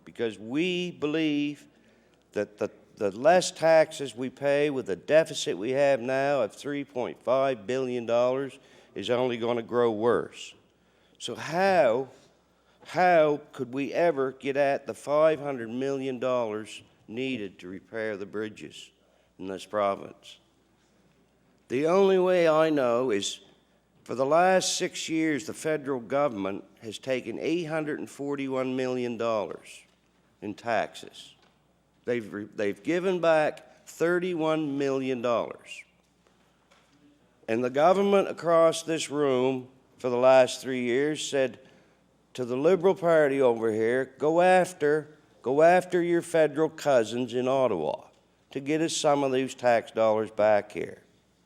because we believe that the less taxes we pay with the deficit we have now of $3.5 billion is only going to grow worse. So how could we ever get at the $500 million needed to repair the bridges in this province? The only way I know is for the last 6 years, the federal government has taken $841 million in taxes. They've given back $31 million. And the government across this room for the last 3 years said to the Liberal Party over here, go after your federal cousins in Ottawa to get us some of these tax dollars back here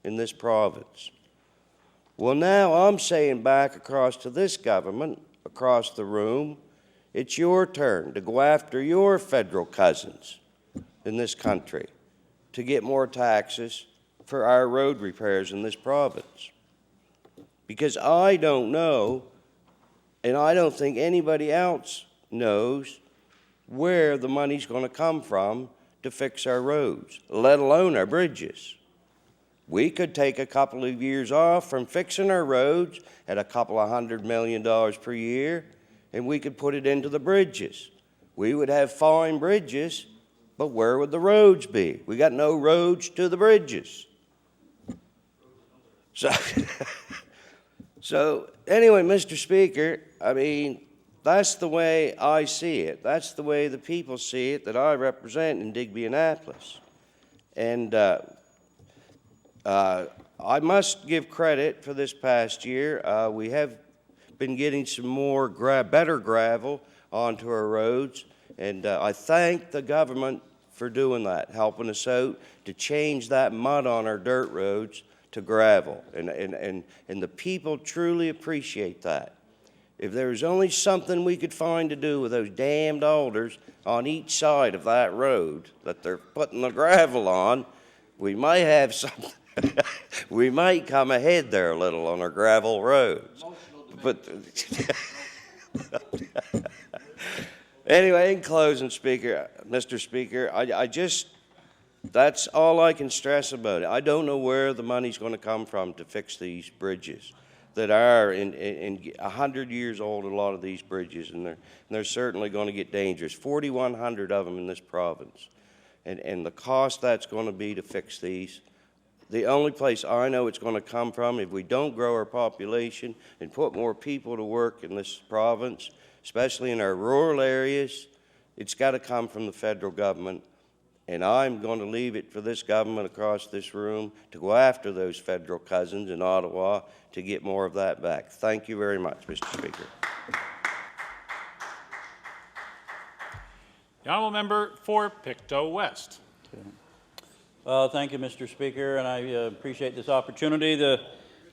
in this province. Well, now I'm saying back across to this government, across the room, it's your turn to go after your federal cousins in this country to get more taxes for our road repairs in this province. Because I don't know, and I don't think anybody else knows, where the money's going to come from to fix our roads, let alone our bridges. We could take a couple of years off from fixing our roads at a couple of $100 million per year, and we could put it into the bridges. We would have fine bridges, but where would the roads be? We got no roads to the bridges. So anyway, Mr. Speaker, I mean, that's the way I see it. That's the way the people see it that I represent in Digby, Annapolis. And I must give credit for this past year. We have been getting some more better gravel onto our roads, and I thank the government for doing that, helping us out to change that mud on our dirt roads to gravel, and the people truly appreciate that. If there was only something we could find to do with those damned alders on each side of that road that they're putting the gravel on, we might have something. We might come ahead there a little on our gravel roads. But anyway, in closing, Mr. Speaker, I just, that's all I can stress about it. I don't know where the money's going to come from to fix these bridges that are in 100 years old, a lot of these bridges, and they're certainly going to get dangerous. 4,100 of them in this province. And the cost that's going to be to fix these, the only place I know it's going to come from, if we don't grow our population and put more people to work in this province, especially in our rural areas, it's got to come from the federal government. And I'm going to leave it for this government across this room to go after those federal cousins in Ottawa to get more of that back. Thank you very much, Mr. Speaker. The honourable member for Pictou West. Well, thank you, Mr. Speaker, and I appreciate this opportunity to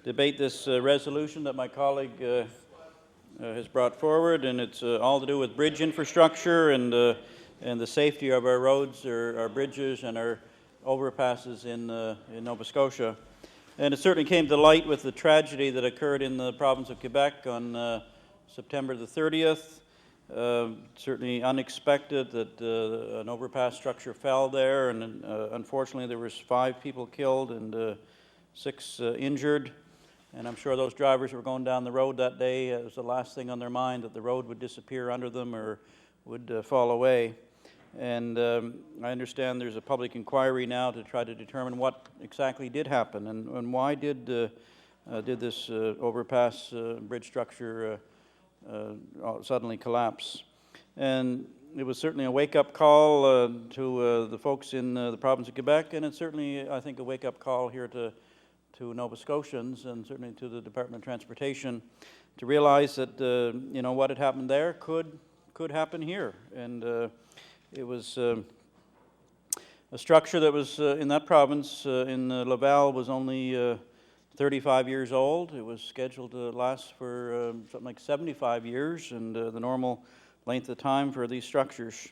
debate this resolution that my colleague has brought forward, and it's all to do with bridge infrastructure and the safety of our roads, our bridges, and our overpasses in Nova Scotia. And it certainly came to light with the tragedy that occurred in the province of Quebec on September the 30th. Certainly unexpected that an overpass structure fell there, and unfortunately there was 5 people killed and 6 injured. And I'm sure those drivers were going down the road that day. It was the last thing on their mind, that the road would disappear under them or would fall away. And I understand there's a public inquiry now to try to determine what exactly did happen and why did this overpass bridge structure suddenly collapse. And it was certainly a wake-up call to the folks in the province of Quebec, and it's certainly, I think, a wake-up call here to Nova Scotians and certainly to the Department of Transportation to realize that what had happened there could happen here. And it was a structure that was in that province in Laval was only 35 years old. It was scheduled to last for something like 75 years, and the normal length of time for these structures.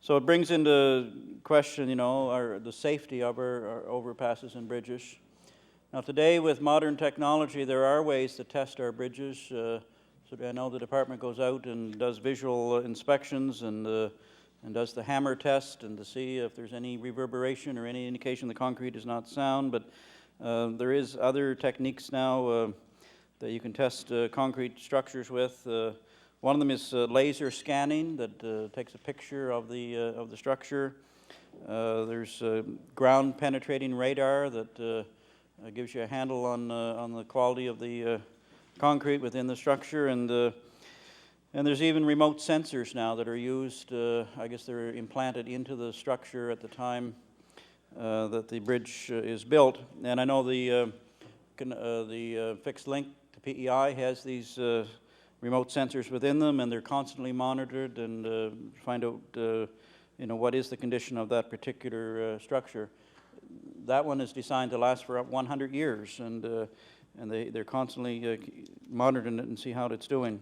So it brings into question, the safety of our overpasses and bridges. Now today, with modern technology, there are ways to test our bridges. So I know the department goes out and does visual inspections and does the hammer test and to see if there's any reverberation or any indication the concrete is not sound. But there is other techniques now that you can test concrete structures with. One of them is laser scanning that takes a picture of the structure. There's ground penetrating radar that gives you a handle on the quality of the concrete within the structure, and there's even remote sensors now that are used. I guess they're implanted into the structure at the time that the bridge is built. And I know the fixed link to PEI has these remote sensors within them, and they're constantly monitored and find out what is the condition of that particular structure. That one is designed to last for 100 years, and they're constantly monitoring it and see how it's doing.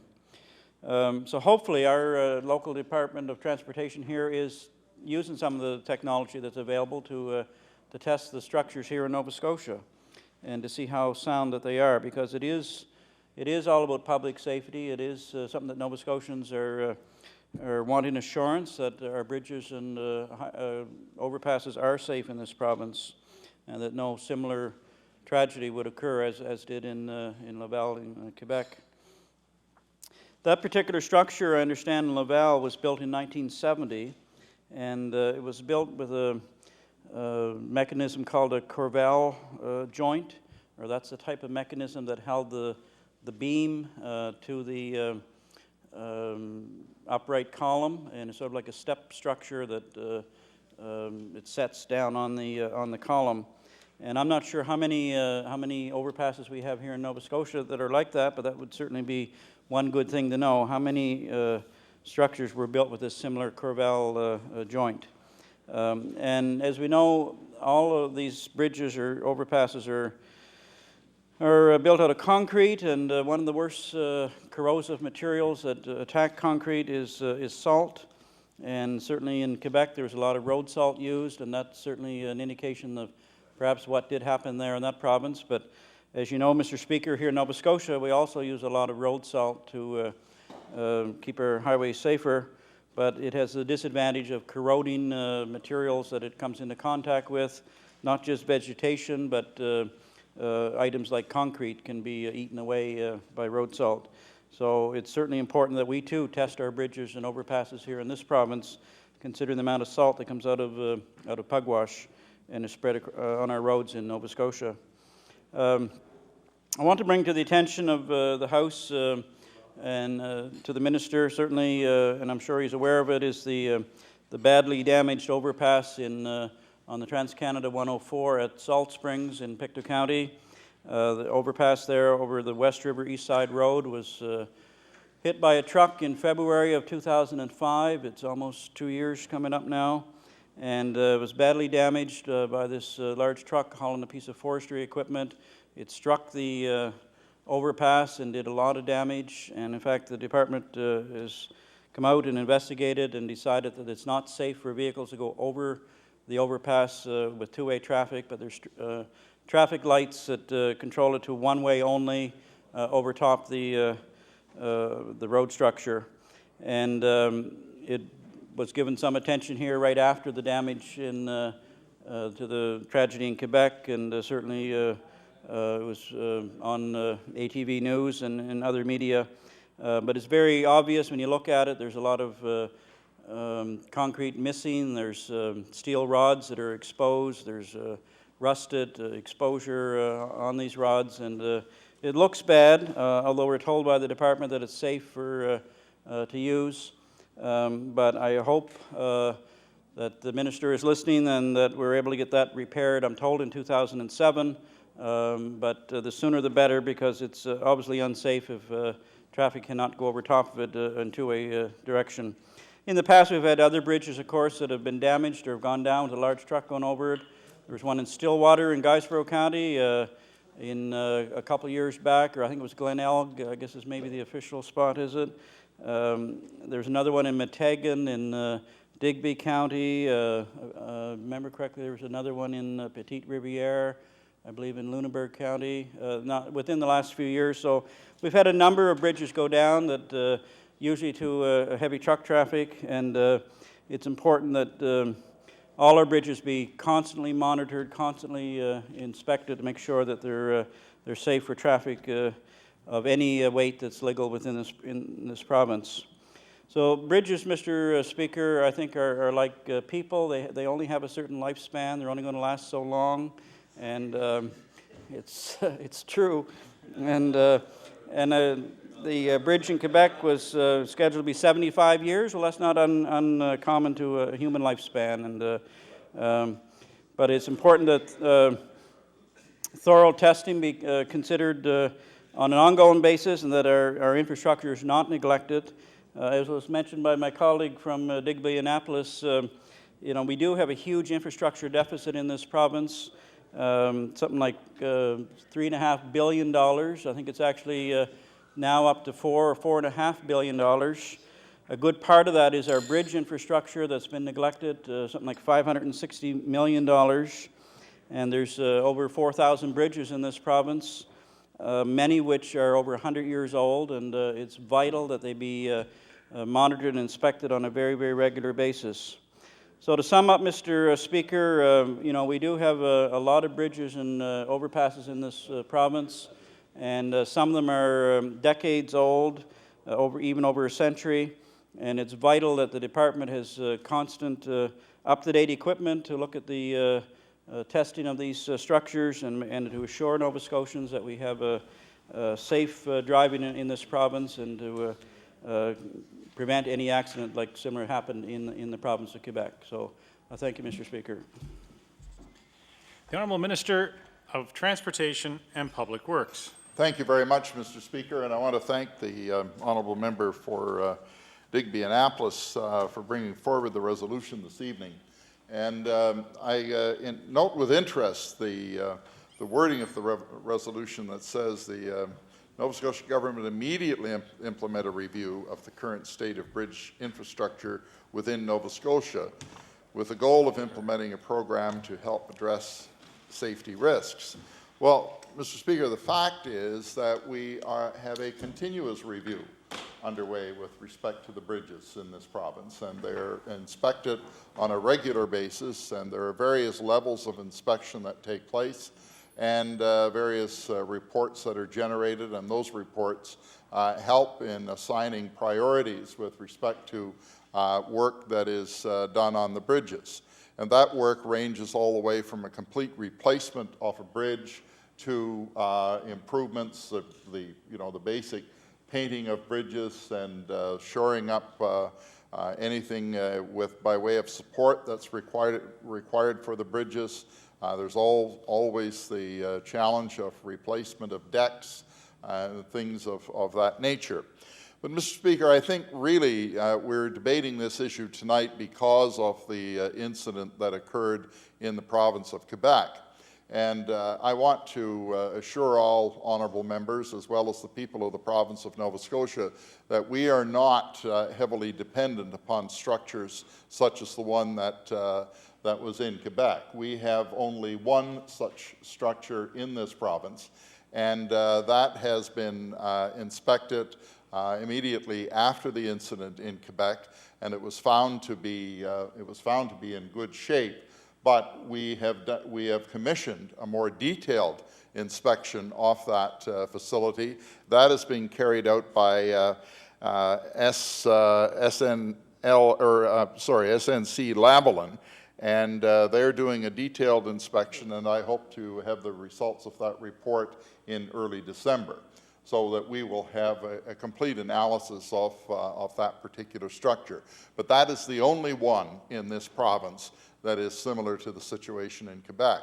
So hopefully our local Department of Transportation here is using some of the technology that's available to test the structures here in Nova Scotia and to see how sound that they are, because it is all about public safety. It is something that Nova Scotians are wanting assurance that our bridges and overpasses are safe in this province, and that no similar tragedy would occur as did in Laval in Quebec. That particular structure, I understand, in Laval was built in 1970, and it was built with a mechanism called a Corval joint, or that's the type of mechanism that held the beam to the upright column, and it's sort of like a step structure that it sets down on the column. And I'm not sure how many overpasses we have here in Nova Scotia that are like that, but that would certainly be one good thing to know. How many structures were built with this similar Corval joint? And as we know, all of these bridges or overpasses are built out of concrete, and one of the worst corrosive materials that attack concrete is salt. And certainly in Quebec, there's a lot of road salt used, and that's certainly an indication of perhaps what did happen there in that province. But as you know, Mr. Speaker, here in Nova Scotia, we also use a lot of road salt to keep our highways safer, but it has the disadvantage of corroding materials that it comes into contact with, not just vegetation, but items like concrete can be eaten away by road salt. So it's certainly important that we too test our bridges and overpasses here in this province, considering the amount of salt that comes out of pugwash and is spread on our roads in Nova Scotia. I want to bring to the attention of the House and to the Minister, certainly, and I'm sure he's aware of it, is the badly damaged overpass on the Trans-Canada 104 at Salt Springs in Pictou County. The overpass there over the West River East Side Road was hit by a truck in February of 2005. It's almost 2 years coming up now, and was badly damaged by this large truck hauling a piece of forestry equipment. It struck the overpass and did a lot of damage, and in fact the department has come out and investigated and decided that it's not safe for vehicles to go over the overpass with two-way traffic, but there's traffic lights that control it to one-way only over top the road structure. And it was given some attention here right after the damage to the tragedy in Quebec, and certainly it was on ATV News and other media. But it's very obvious when you look at it. There's a lot of concrete missing. There's steel rods that are exposed. There's rusted exposure on these rods, and it looks bad, although we're told by the department that it's safe to use. But I hope that the minister is listening and that we're able to get that repaired. I'm told in 2007, but the sooner the better, because it's obviously unsafe if traffic cannot go over top of it in two-way direction. In the past, we've had other bridges, of course, that have been damaged or have gone down with a large truck going over it. There was one in Stillwater in Guysborough County in a couple of years back, or I think it was Glen Elg, I guess is maybe the official spot, is it? There's another one in Meteghan in Digby County. Remember correctly, there was another one in Petite Riviere. I believe in Lunenburg County, not within the last few years. So we've had a number of bridges go down that usually to heavy truck traffic, and it's important that all our bridges be constantly monitored, constantly inspected to make sure that they're safe for traffic of any weight that's legal within this province. So bridges, Mr. Speaker, I think are like people. They only have a certain lifespan. They're only going to last so long, and it's true. And the bridge in Quebec was scheduled to be 75 years. Well, that's not uncommon to a human lifespan. But it's important that thorough testing be considered on an ongoing basis, and that our infrastructure is not neglected. As was mentioned by my colleague from Digby, Annapolis, we do have a huge infrastructure deficit in this province, something like $3.5 billion. I think it's actually now up to $4 or $4.5 billion. A good part of that is our bridge infrastructure that's been neglected, something like $560 million. And there's over 4,000 bridges in this province, many which are over 100 years old, and it's vital that they be monitored and inspected on a very, very regular basis. So to sum up, Mr. Speaker, we do have a lot of bridges and overpasses in this province, and some of them are decades old, even over a century, and it's vital that the department has constant up-to-date equipment to look at the testing of these structures and to assure Nova Scotians that we have a safe driving in this province, and to prevent any accident like similar happened in the province of Quebec. So thank you, Mr. Speaker. The Honourable Minister of Transportation and Public Works. Thank you very much, Mr. Speaker, and I want to thank the honourable member for Digby, Annapolis, for bringing forward the resolution this evening. And I note with interest the wording of the resolution that says the Nova Scotia government immediately implement a review of the current state of bridge infrastructure within Nova Scotia, with the goal of implementing a program to help address safety risks. Well, Mr. Speaker, the fact is that we have a continuous review underway with respect to the bridges in this province, and they're inspected on a regular basis, and there are various levels of inspection that take place, and various reports that are generated, and those reports help in assigning priorities with respect to work that is done on the bridges. And that work ranges all the way from a complete replacement of a bridge to improvements of the basic painting of bridges and shoring up anything by way of support that's required for the bridges. There's always the challenge of replacement of decks, things of that nature. But, Mr. Speaker, I think really we're debating this issue tonight because of the incident that occurred in the province of Quebec. And I want to assure all honourable members, as well as the people of the province of Nova Scotia, that we are not heavily dependent upon structures such as the one that was in Quebec. We have only one such structure in this province, and that has been inspected immediately after the incident in Quebec, and it was found to be in good shape. But we have commissioned a more detailed inspection of that facility. That is being carried out by SNC Lavalin, and they're doing a detailed inspection, and I hope to have the results of that report in early December, so that we will have a complete analysis of that particular structure. But that is the only one in this province that is similar to the situation in Quebec.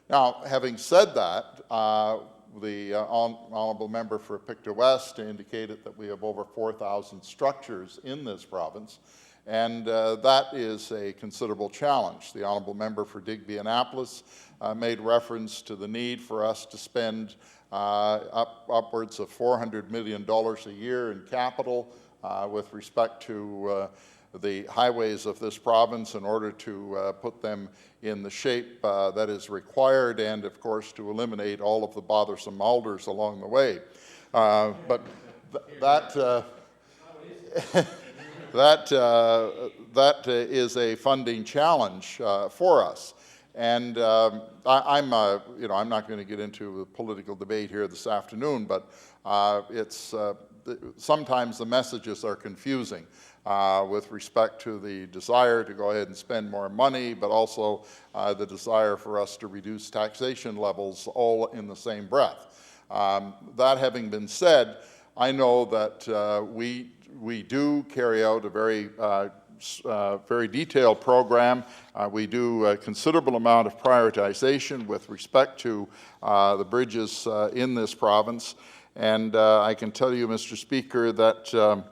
Now, having said that, the honourable member for Pictou West indicated that we have over 4,000 structures in this province, and that is a considerable challenge. The honourable member for Digby Annapolis made reference to the need for us to spend upwards of $400 million a year in capital with respect to the highways of this province in order to put them in the shape that is required, and of course to eliminate all of the bothersome alders along the way. But that is a funding challenge for us. And I'm not going to get into a political debate here this afternoon, but sometimes the messages are confusing with respect to the desire to go ahead and spend more money, but also the desire for us to reduce taxation levels all in the same breath. That having been said, I know that we do carry out a very detailed program. We do a considerable amount of prioritization with respect to the bridges in this province. And I can tell you, Mr. Speaker, that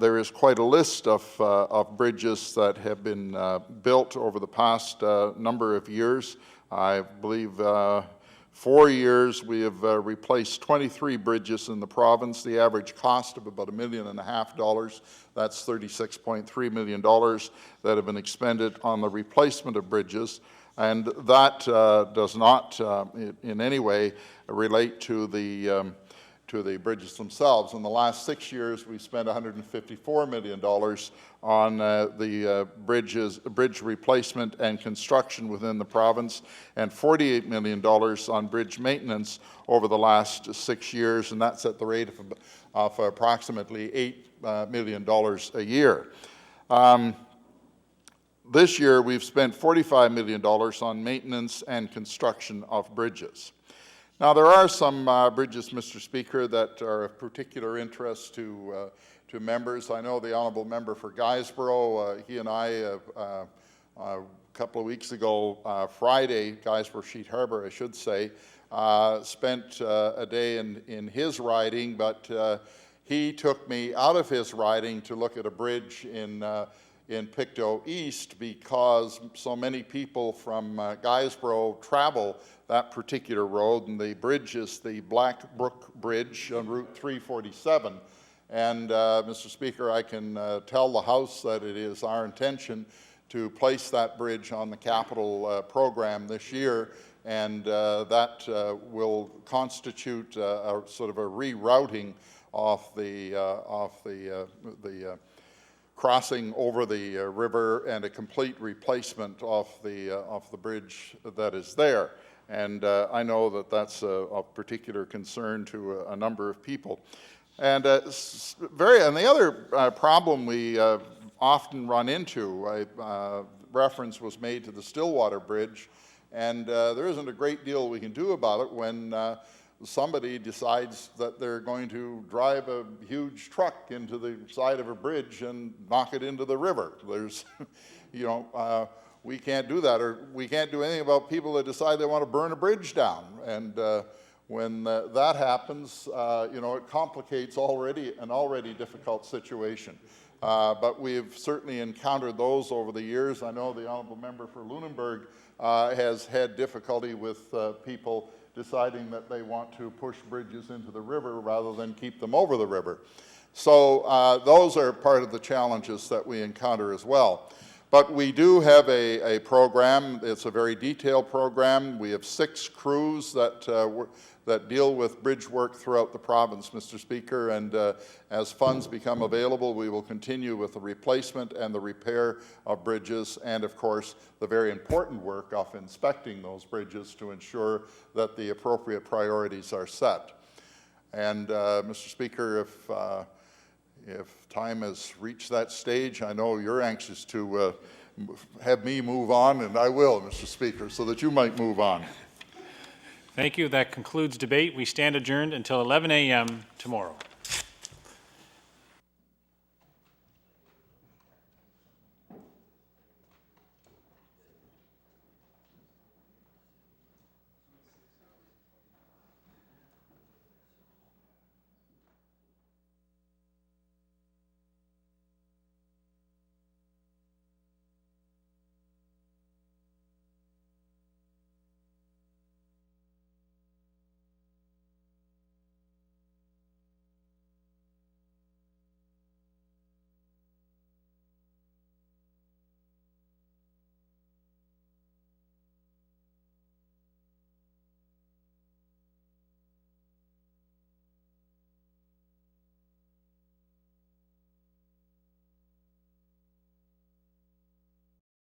there is quite a list of bridges that have been built over the past number of years. I believe 4 years we have replaced 23 bridges in the province, the average cost of about $1.5 million. That's $36.3 million that have been expended on the replacement of bridges. And that does not in any way relate to the bridges themselves. In the last 6 years, we've spent $154 million on the bridge replacement and construction within the province, and $48 million on bridge maintenance over the last 6 years, and that's at the rate of approximately $8 million a year. This year, we've spent $45 million on maintenance and construction of bridges. Now, there are some bridges, Mr. Speaker, that are of particular interest to members. I know the honourable member for Guysborough, he and I, a couple of weeks ago, Friday, Guysborough Sheet Harbour, I should say, spent a day in his riding, but he took me out of his riding to look at a bridge in Pictou East, because so many people from Guysborough travel that particular road, and the bridge is the Black Brook Bridge on Route 347. And Mr. Speaker, I can tell the House that it is our intention to place that bridge on the capital program this year, and that will constitute a sort of a rerouting of the crossing over the river, and a complete replacement of the bridge that is there. And I know that that's of particular concern to a number of people. And the other problem we often run into, reference was made to the Stillwater Bridge, and there isn't a great deal we can do about it when somebody decides that they're going to drive a huge truck into the side of a bridge and knock it into the river. There's, we can't do that, or we can't do anything about people that decide they want to burn a bridge down. And when that happens, it complicates an already difficult situation. But we've certainly encountered those over the years. I know the honourable member for Lunenburg has had difficulty with people deciding that they want to push bridges into the river rather than keep them over the river. So those are part of the challenges that we encounter as well. But we do have a program. It's a very detailed program. We have 6 crews that deal with bridge work throughout the province, Mr. Speaker, and as funds become available, we will continue with the replacement and the repair of bridges, and of course the very important work of inspecting those bridges to ensure that the appropriate priorities are set. And Mr. Speaker, if time has reached that stage, I know you're anxious to have me move on, and I will, Mr. Speaker, so that you might move on. Thank you. That concludes debate. We stand adjourned until 11 a.m. tomorrow.